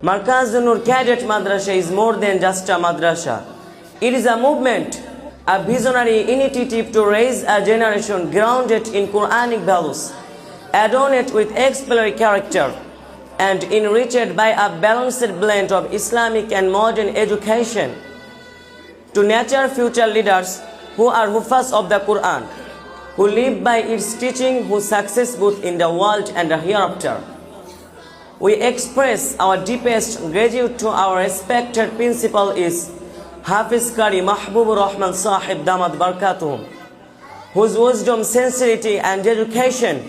Markaz Nur Cadet Madrasa is more than just a madrasa. It is a movement, a visionary initiative to raise a generation grounded in Quranic values, adorned with exemplary character, and enriched by a balanced blend of Islamic and modern education, to nurture future leaders who are Hufas of the Quran, who live by its teaching, who success both in the world and the hereafter. We express our deepest gratitude to our respected principal is Hafiz Qari Mahbub Rahman Sahib Damat Barakatuhum, whose wisdom, sincerity and dedication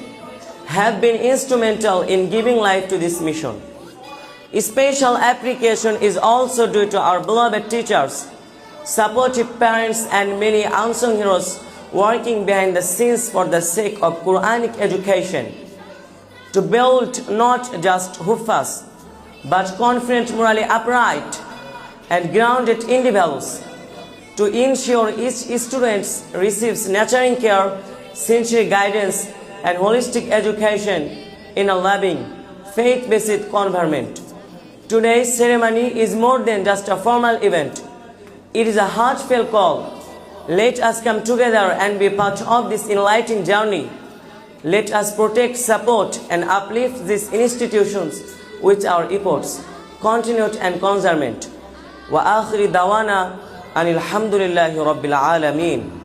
have been instrumental in giving life to this mission. A special appreciation is also due to our beloved teachers, supportive parents and many unsung heroes working behind the scenes for the sake of Quranic education, to build not just Hufas, but confident, morally upright, and grounded individuals, to ensure each student receives nurturing care, sincere guidance, and holistic education in a loving, faith-based environment. Today's ceremony is more than just a formal event. It is a heartfelt call. Let us come together and be part of this enlightening journey. Let us protect, support, and uplift these institutions with our efforts, continued and concernment. Wa akhiri dawana anil hamdulillahi rabbil alameen.